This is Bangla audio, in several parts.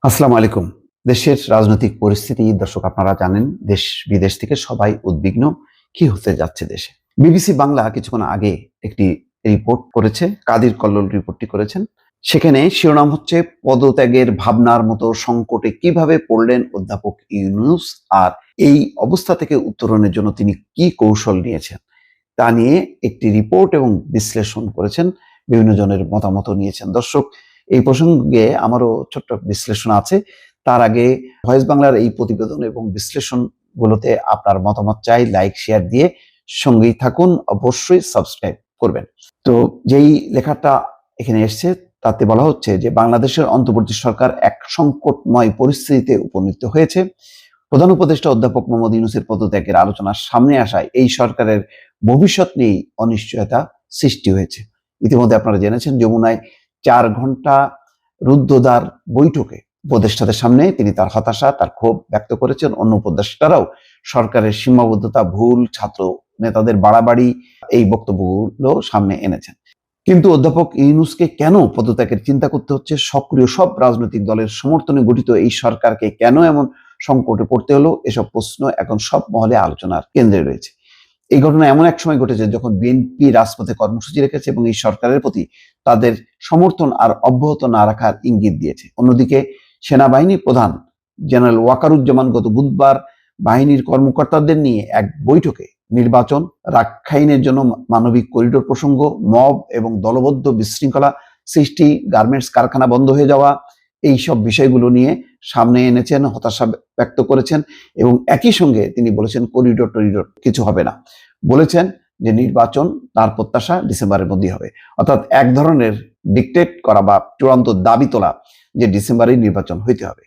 আসসালামু আলাইকুম। দেশের রাজনৈতিক পরিস্থিতি দর্শক আপনারা জানেন, দেশ বিদেশ থেকে সবাই উদ্বিগ্ন কি হতে যাচ্ছে দেশে। বিবিসি বাংলা কিছুক্ষণ আগে একটি রিপোর্ট করেছে, কাদির কল্লোল রিপোর্টটি করেছেন। সেখানে শিরোনাম হচ্ছে পদত্যাগের ভাবনার মতো সংকটে কিভাবে পড়লেন অধ্যাপক ইউনূস, আর এই অবস্থা থেকে উত্তরণের জন্য তিনি কি কৌশল নিয়েছেন তা নিয়ে একটি রিপোর্ট এবং বিশ্লেষণ করেছেন, বিভিন্ন জনের মতামত নিয়েছেন। দর্শক, এই প্রসঙ্গে আমারও ছোট্ট বিশ্লেষণ আছে। তার আগে ভয়েস বাংলার এই প্রতিবেদন এবং বিশ্লেষণ গুলোতে আপনার মতামত চাই। লাইক শেয়ার দিয়ে সঙ্গেই থাকুন, অবশ্যই সাবস্ক্রাইব করবেন। তো যেই লেখাটা এখানে এসছে তাতে বলা হচ্ছে যে বাংলাদেশের অন্তর্বর্তী সরকার এক সংকটময় পরিস্থিতিতে উপনীত হয়েছে। প্রধান উপদেষ্টা অধ্যাপক মোহাম্মদ ইউনূসের পদত্যাগের আলোচনা সামনে আসায় এই সরকারের ভবিষ্যৎ নিয়েই অনিশ্চয়তা সৃষ্টি হয়েছে। ইতিমধ্যে আপনারা জেনেছেন, যমুনায় 4 ঘন্টা রুদ্ধদ্বার বৈঠকে উপদেষ্টাদের সামনে তিনি তার হতাশা, তার ক্ষোভ ব্যক্ত করেছেন। অন্য উপদেষ্টারাও সরকারের সীমাবদ্ধতা, ভুল, ছাত্র নেতাদের বাড়াবাড়ি, এই বক্তব্যগুলো সামনে এনেছেন। কিন্তু অধ্যাপক ইউনূসকে কেন পদত্যাগের চিন্তা করতে হচ্ছে? সক্রিয় সব রাজনৈতিক দলের সমর্থনে গঠিত এই সরকারকে কেন এমন সংকটে পড়তে হলো? এসব প্রশ্ন এখন সব মহলে আলোচনার কেন্দ্রে রয়েছে। এই ঘটনা এমন এক সময় ঘটেছে যখন বিএনপি রাজপথে কর্মসূচি রেখেছে এবং এই সরকারের প্রতি তাদের সমর্থন আর অব্যাহত না রাখার ইঙ্গিত দিয়েছে। অন্যদিকে সেনাবাহিনী প্রধান জেনারেল ওয়াকারুজ্জামান গত বুধবার বাহিনীর কর্মকর্তাদের নিয়ে এক বৈঠকে নির্বাচন, রাখাইনের জন্য মানবিক করিডোর প্রসঙ্গ, মব এবং দলবদ্ধ বিশৃঙ্খলা সৃষ্টি, গার্মেন্টস কারখানা বন্ধ হয়ে যাওয়া, এই সব বিষয়গুলো নিয়ে সামনে এনেছেন, হতাশা ব্যক্ত করেছেন এবং একই সঙ্গে তিনি বলেছেন করিডোর টরিডোর কিছু হবে না। বলেছেন যে নির্বাচন তার প্রত্যাশা ডিসেম্বরের মধ্যেই হবে, অর্থাৎ এক ধরনের ডিকটেট করা বা চূড়ান্ত দাবি তোলা যে ডিসেম্বরেই নির্বাচন হইতে হবে।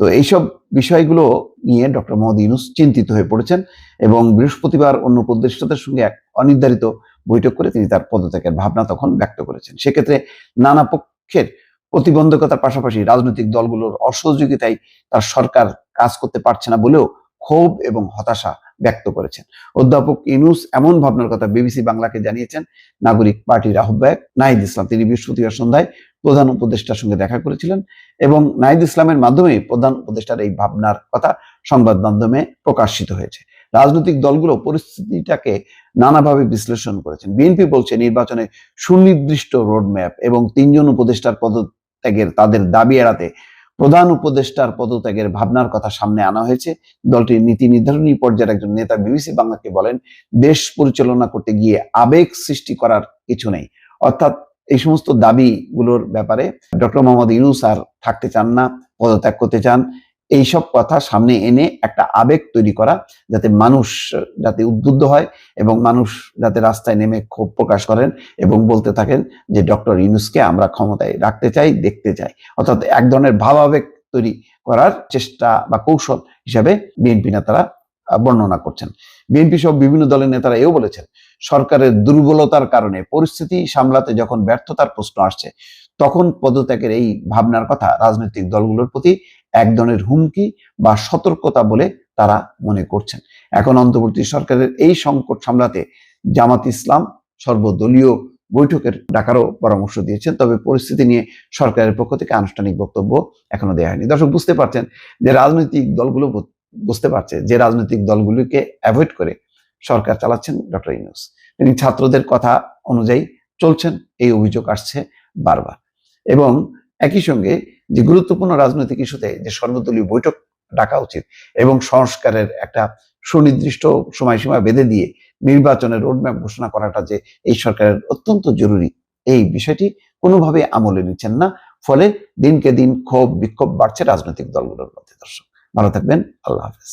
তো এইসব বিষয়গুলো নিয়ে ডক্টর মোহাম্মদ ইউনূস চিন্তিত হয়ে পড়েছেন এবং বৃহস্পতিবার অন্য উপদেষ্টাদের সঙ্গে এক অনির্ধারিত বৈঠক করে তিনি তার পদত্যাগের ভাবনা তখন ব্যক্ত করেছেন। সেক্ষেত্রে নানা পক্ষের প্রতিবন্ধকতার পাশাপাশি রাজনৈতিক দলগুলোর অসহযোগিতায় তার সরকার কাজ করতে পারছে না বলেও ক্ষোভ এবং হতাশা ব্যক্ত করেছেন। অধ্যাপক ইউনূস এমন ভাবনার কথা বিবিসি বাংলাকে জানিয়েছেন নাগরিক পার্টির আহ্বায়ক নাহিদ ইসলাম। তিনি বৃহস্পতিবার সন্ধ্যায় প্রধান উপদেষ্টার সঙ্গে দেখা করেছিলেন এবং নাহিদ ইসলামের মাধ্যমে প্রধান উপদেষ্টার এই ভাবনার কথা সংবাদ মাধ্যমে প্রকাশিত হয়েছে। রাজনৈতিক দলগুলো পরিস্থিতিটাকে নানাভাবে বিশ্লেষণ করেছেন। বিএনপি বলছে নির্বাচনে সুনির্দিষ্ট রোডম্যাপ এবং 3 জন উপদেষ্টার পদত্যাগের তাদের দাবি এড়াতে প্রধান উপদেষ্টার পদত্যাগের ভাবনার কথা সামনে আনা হয়েছে। দলটির নীতি নির্ধারণী পর্যায়ের একজন নেতা বিবিসি বাংলাকে বলেন, দেশ পরিচালনা করতে গিয়ে আবেগ সৃষ্টি করার কিছু নেই। অর্থাৎ এই সমস্ত দাবিগুলোর ব্যাপারে ডক্টর মোহাম্মদ ইউনূস আর থাকতে চান না, পদত্যাগ করতে চান। এইসব কথা সামনে এনে একটা আবেগ তৈরি করা, যাতে মানুষ যাতে উদ্বুদ্ধ হয় এবং মানুষ যাতে রাস্তায় নেমে ক্ষোভ প্রকাশ করেন এবং বলতে থাকেন যে ডক্টর ইউনূসকে আমরা ক্ষমতায় রাখতে চাই, দেখতে চাই। অর্থাৎ এক ধরনের ভাবাবেগ তৈরি করার চেষ্টা বা কৌশল হিসাবে বিএনপি নেতারা বর্ণনা করছেন। বিএনপি সহ বিভিন্ন দলের নেতারা এও বলেছেন, সরকারের দুর্বলতার কারণে পরিস্থিতি সামলাতে যখন ব্যর্থতার প্রশ্ন আসছে, তখন পদত্যাগের এই ভাবনার কথা রাজনৈতিক দলগুলোর প্রতি এক ধরনের হুমকি বা সতর্কতা বলে তারা মনে করছেন। এখন অন্তর্বর্তী সরকারের এই সংকট সামলাতে জামাত ইসলাম সর্বদলীয় বৈঠকের ডাকারও পরামর্শ দিয়েছেন, তবে পরিস্থিতি নিয়ে সরকারের পক্ষ থেকে আনুষ্ঠানিক বক্তব্য এখনো দেওয়া হয়নি। দর্শক, বুঝতে পারছেন যে রাজনৈতিক দলগুলো বুঝতে পারছে যে রাজনৈতিক দলগুলিকে অ্যাভয়েড করে সরকার চালাচ্ছেন ডক্টর ইউনূস। তিনি ছাত্রদের কথা অনুযায়ী চলছেন, এই অভিযোগ আসছে বারবার। এবং একই সঙ্গে যে গুরুত্বপূর্ণ রাজনৈতিক ইস্যুতে যে সর্বদলীয় বৈঠক ডাকা উচিত এবং সংস্কারের একটা সুনির্দিষ্ট সময়সীমা বেঁধে দিয়ে নির্বাচনের রোডম্যাপ ঘোষণা করাটা যে এই সরকারের অত্যন্ত জরুরি, এই বিষয়টি কোনোভাবে আমলে নিচ্ছেন না। ফলে দিনকে দিন ক্ষোভ বিক্ষোভ বাড়ছে রাজনৈতিক দলগুলোর মধ্যে। দর্শক, ভালো থাকবেন। আল্লাহ হাফেজ।